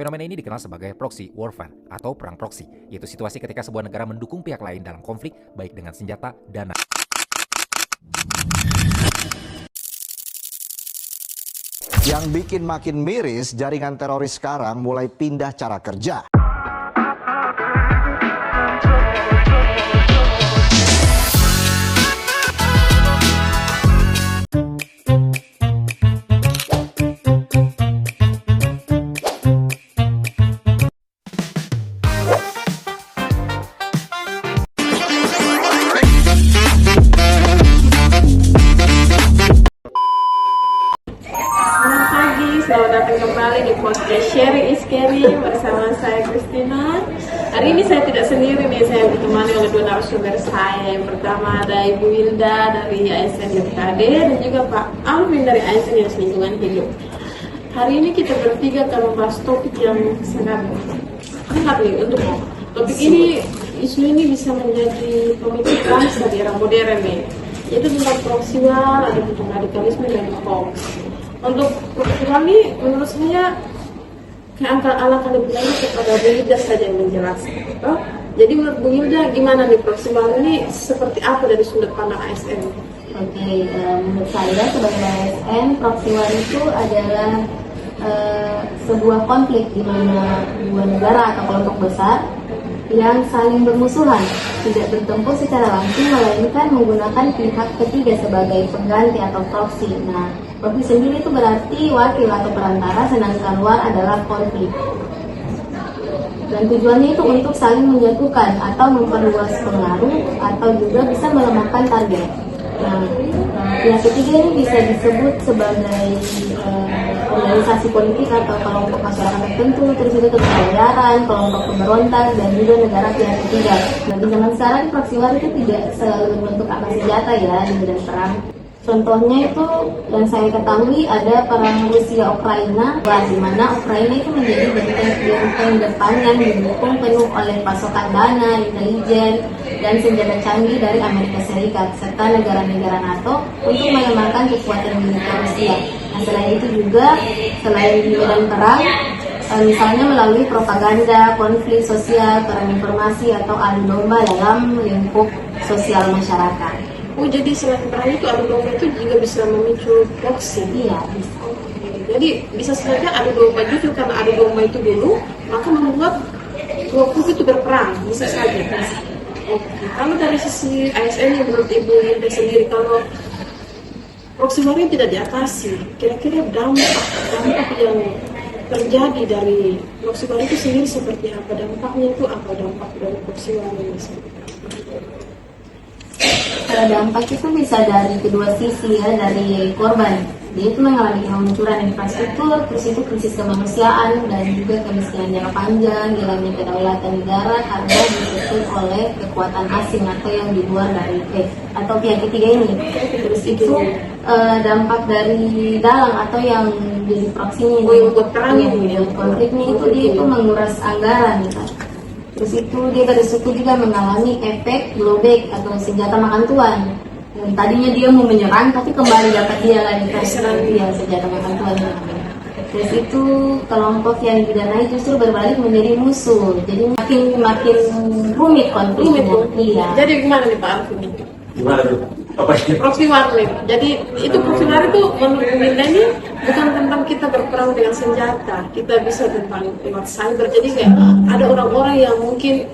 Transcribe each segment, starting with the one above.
Fenomena ini dikenal sebagai proxy warfare atau perang proksi, yaitu situasi ketika sebuah negara mendukung pihak lain dalam konflik baik dengan senjata, dana. Yang bikin makin miris, jaringan teroris sekarang mulai pindah cara kerja. Selamat datang kembali di podcast Sharing is Caring bersama saya Christina. Hari ini saya tidak sendiri nih, saya ditemani oleh dua narasumber saya. Yang pertama ada Ibu Wilda dari ASN YKD dan juga Pak Alvin dari ASN Dinas Lingkungan Hidup. Hari ini kita bertiga akan membahas topik yang sangat hangat nih untuk topik ini. Isu ini bisa menjadi pemicu bangsa di era modern nih, yaitu tentang proxy war, ada tentang radikalisme dan hoax. Untuk program ini menurut saya alangkah lebih lanjut kepada Bu Hilda saja yang menjelaskan. Jadi menurut Bu Hilda gimana nih proxy war ini seperti apa dari sudut pandang ASN? Menurut saya sebagai ASN, proxy war itu adalah sebuah konflik di mana dua negara atau kelompok besar yang saling bermusuhan tidak bertempur secara langsung melainkan menggunakan pihak ketiga sebagai pengganti atau proxy. Nah, proxy sendiri itu berarti wakil atau perantara, sedangkan war adalah konflik. Dan tujuannya itu untuk saling menjatuhkan atau memperluas pengaruh atau juga bisa melemahkan target. Nah, pihak ketiga ini bisa disebut sebagai organisasi politik atau kelompok masyarakat tertentu, terus itu kebayaran, kelompok pemberontak, dan juga negara pihak ketiga. Nah, di zaman sekarang proxy war itu tidak selalu berbentuk angkat senjata ya di medan perang. Contohnya itu yang saya ketahui ada perang Rusia-Ukraina, di mana Ukraina itu menjadi benteng depan yang didukung penuh oleh pasokan dana, intelijen, dan senjata canggih dari Amerika Serikat serta negara-negara NATO untuk melemahkan kekuatan militer Rusia. Nah, selain itu juga, selain di medan perang, misalnya melalui propaganda, konflik sosial, peran informasi, atau adu domba dalam lingkup sosial masyarakat. Oh, jadi selain perang itu adu domba itu juga bisa memicu proxy? Iya, bisa. Jadi bisa saja adu domba justru karena adu domba itu dulu, maka membuat dua kubu itu berperang, bisa saja. Oke. Kalau dari sisi ASN yang menurut Ibu Hilda sendiri, kalau proxy war ini tidak diatasi, kira-kira dampak yang terjadi dari proxy war itu sendiri seperti apa? Dampaknya itu apa, dampak dari proxy war ini? Kalau dampak itu bisa dari kedua sisi ya, dari korban. Dia itu mengalami kehancuran infrastruktur, terus itu krisis kemanusiaan, dan juga kemiskinan jangka panjang, hilangnya kedaulatan negara karena ditutup oleh kekuatan asing atau yang di luar dari atau pihak ketiga ini. Terus itu dampak dari dalam atau yang jadi proksinya, konfliknya itu dia itu menguras anggaran gitu. Terus itu dia berisiko juga mengalami efek blowback atau senjata makan tuan. Dan tadinya dia mau menyerang tapi kembali dapat dia lagi dia senjata makan tuan. Terus itu kelompok yang didanai justru berbalik menjadi musuh. Jadi makin rumit konfliknya. Iya. Jadi gimana nih Pak Alvin? Gimana tuh? Proxy war nih. Jadi itu proxy war itu menurut Wilda ini bukan tentang kita berperang dengan senjata, kita bisa tentang lewat cyber. Jadi kayak ada orang-orang yang mungkin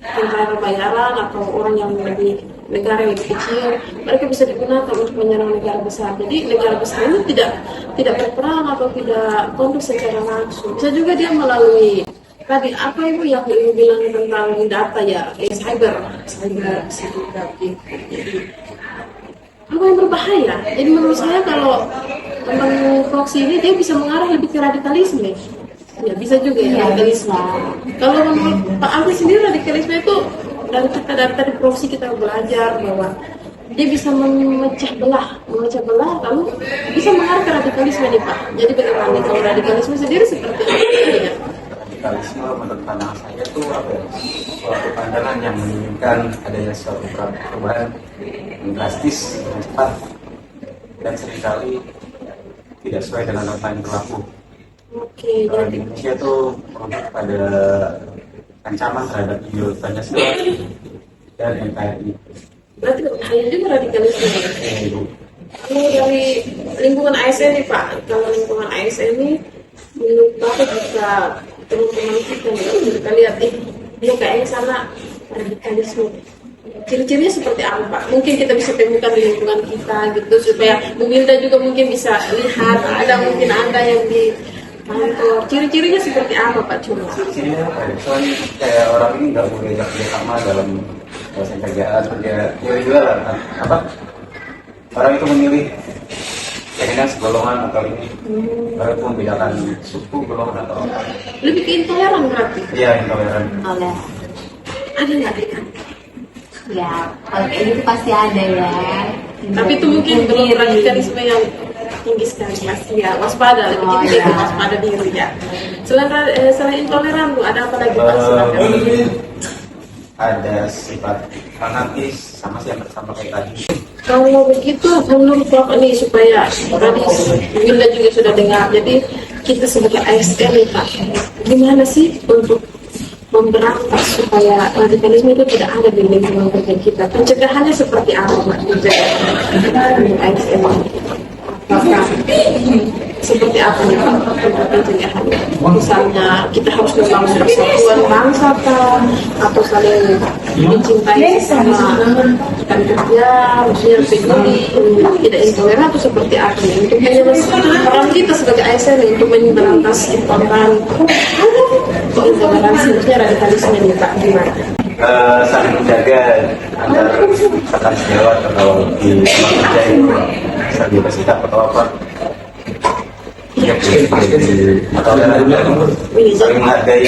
tentara bayaran atau orang yang lebih negara yang lebih kecil, mereka bisa digunakan untuk menyerang negara besar. Jadi negara besar ini tidak berperang atau tidak konflik secara langsung. Bisa juga dia melalui tadi apa Ibu yang Ibu bilang tentang data ya, cyber security. Jadi apa yang berbahaya? Jadi menurut saya kalau tentang proxy ini dia bisa mengarah lebih ke radikalisme. Ya bisa juga ya, radikalisme. Kalau menurut Pak Alvin sendiri radikalisme itu dari tadi proxy kita belajar bahwa dia bisa memecah belah lalu bisa mengarah ke radikalisme nih Pak. Jadi bagaimana kalau radikalisme sendiri seperti apa ya? Radikalisme menurut pandangan saya itu suatu pandangan yang menginginkan adanya suatu perubahan yang drastis, yang cepat, dan seringkali tidak sesuai dengan apa yang berlaku. Oke, Kalau jadi di Indonesia tuh ada ancaman terhadap ideologi Pancasila dan NKRI. berarti hanya juga radikalisme. Ibu. Kalau dari lingkungan ASN nih Pak, kalau lingkungan ASN ini menurut Bapak jika teman-teman kita nih, kita lihat nih, dia kayaknya sana radikalisme. Ciri-cirinya seperti apa Pak? Mungkin kita bisa temukan di lingkungan kita gitu supaya Bu Wilda juga mungkin bisa lihat ada mungkin Anda yang di kantor. Ciri-cirinya seperti apa Pak? Cuma Ciri-cirinya apa ya? Soalnya kayak orang ini nggak boleh kerja sama dalam proses kerjaan, kerja juga lah. Apa? Orang itu memilih kayaknya segolongan atau ini, baru itu membedakan suku, golongan atau apa. lebih ke intoleran berarti. Iya, intoleran. Oleh Ada nggak di kantor? ya kalau kayak gitu pasti ada ya. Tapi itu mungkin belum radikalisme yang tinggi sekali masih ya waspada lebih Oh, kita ya. waspada diri ya. Selain intoleran Bu, ada apa lagi Pak? Silakan. Ada sifat fanatis sama siapa sama kayak tadi. Kalau begitu menurut Bapak nih supaya tadi Winda juga sudah dengar, jadi kita sebagai ASN nih Pak, gimana sih untuk memberantas supaya radikalisme itu tidak ada di lingkungan kerja kita? Pencegahannya seperti apa Pak? Pencegahan ASN apakah seperti apa nih Pak untuk pencegahannya? Misalnya kita harus membangun persatuan bangsa kah? Atau saling mencintai sesama rekan kerja, maksudnya peduli, tidak intoleran atau seperti apa nih? Untuk peran kita sebagai ASN nih, untuk memberantas intoleransi, maksudnya radikalisme nih Pak, gimana? Saling menjaga antar rekan sejawat atau di tempat kerja itu saling bersikap atau apa ya atau saling menghargai.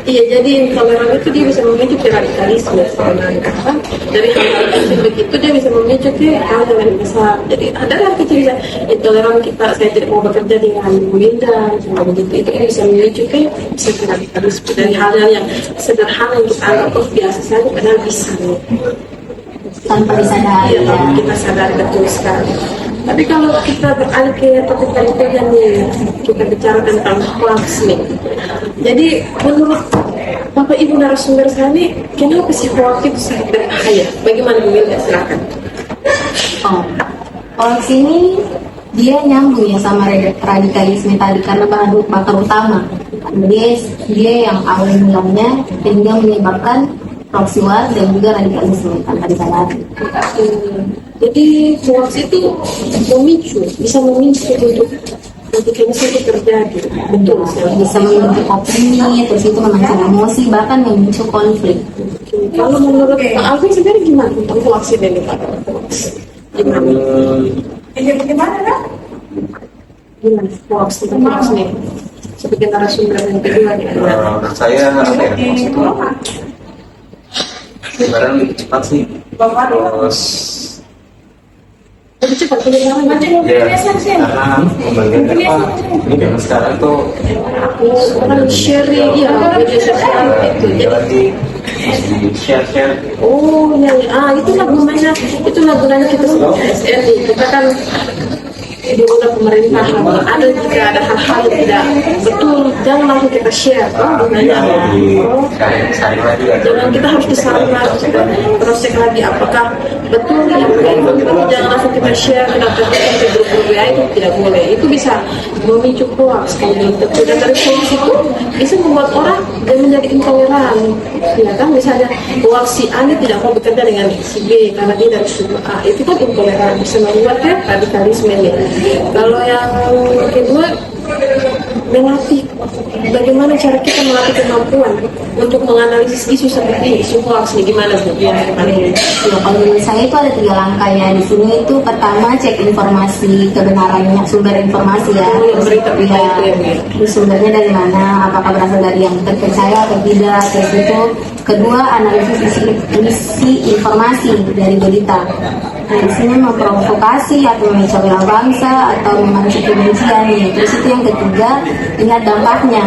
Iya, jadi intoleran itu dia bisa memicu ke radikalisme sebenarnya. Kan? Dari hal-hal kecil begitu dia bisa memicu ke hal yang lebih besar. Jadi ada hal kecil bisa intoleran kita, saya tidak mau bekerja dengan Bu Linda, cuma begitu itu kan bisa memicu ke radikalisme dari hal-hal yang sederhana yang kita anggap oh, biasa saja padahal bisa. Tanpa disadari Iya, ya. tapi kita sadar betul sekali. Tapi kalau kita beralih ke topik berikutnya nih, kita bicara tentang hoax nih. Jadi menurut Bapak Ibu narasumber saya nih, kenapa sih hoax itu sangat berbahaya? Bagaimana Bu Wilda? Silakan. Oh, hoax ini dia nyambung ya sama radikalisme tadi karena bahan bakar utama. Dia yang awal mulanya sehingga menyebabkan proxy war dan juga radikalisme tanpa disadari. Jadi hoax itu bisa memicu untuk radikalisme itu terjadi. Betul. Bisa membentuk opini, terus itu memancing emosi, bahkan memicu konflik. Kalau menurut Pak Alvin sendiri gimana tentang hoax ini Pak? Gimana? Gimana hoax tentang hoax nih? Sebagai narasumber yang kedua nih. Menurut saya apa ya, hoax itu sebenarnya lebih cepat sih, terus Lebih cepat penyebaran. ya karena pembagian apa ini zaman sekarang tuh Orang sharing, ya media sosial itu. dia lagi di share Oh ya, itulah gunanya kita sebagai ASN nih. Kita kan di undang pemerintahan ada jika ada hal-hal yang tidak betul jangan langsung kita share. Gunanya di sharing lagi ya. jangan kita harus disaring lagi, kita cross check lagi apakah betul ya. Jangan langsung kita share, kita terjadi ke grup WA itu tidak boleh. Itu bisa memicu hoax kalau gitu. Dan dari hoax itu bisa membuat orang dan menjadi intoleran, ya kan? Misalnya hoax si A ini tidak mau bekerja dengan si B karena dia dari suku A, itu kan intoleran, bisa membuat radikalisme ini. Kalau yang kedua melatih bagaimana cara kita melatih kemampuan untuk menganalisis isu seperti ini, isu hoax nih gimana Bu? Ya, kalau menurut saya itu ada 3 langkah ya. Di sini itu pertama cek informasi kebenarannya, sumber informasi ya. Berita-berita itu ya, Bu. Terus sumbernya dari mana, apakah berasal dari yang terpercaya atau tidak, kayak gitu. Kedua, analisis isi informasi dari berita. Nah, di sini memprovokasi atau memecah belah bangsa atau memancing kebencian ya. Terus itu yang ketiga, lihat dampaknya.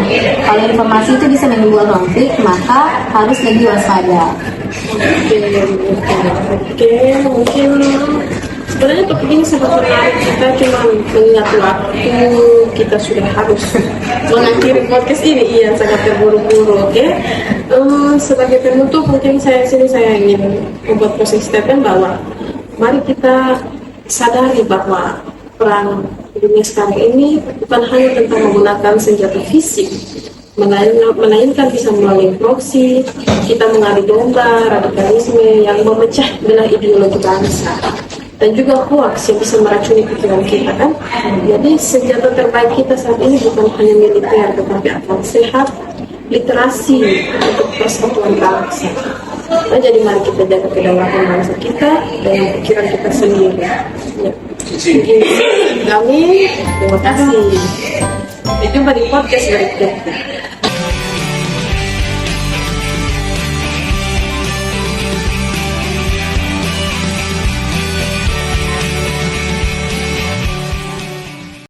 Kalau informasi itu bisa menimbulkan konflik, maka harus lebih waspada. Oke, mungkin sebenarnya topik ini sangat menarik. Kita cuma mengingat waktu kita sudah harus mengakhiri podcast ini, iya sangat terburu-buru. Oke. Sebagai penutup mungkin saya ingin membuat closing statement bahwa mari kita sadari bahwa perang di dunia sekarang ini bukan hanya tentang menggunakan senjata fisik, melainkan bisa melalui proksi, kita mengadu domba, radikalisme yang memecah belah ideologi bangsa, dan juga hoax yang bisa meracuni pikiran kita kan. Jadi senjata terbaik kita saat ini bukan hanya militer, tetapi akal sehat, literasi untuk persatuan bangsa. Nah, jadi mari kita jaga kedaulatan bangsa kita dengan pikiran kita sendiri. Ya. Kami, terima kasih. Sampai jumpa di podcast berikutnya.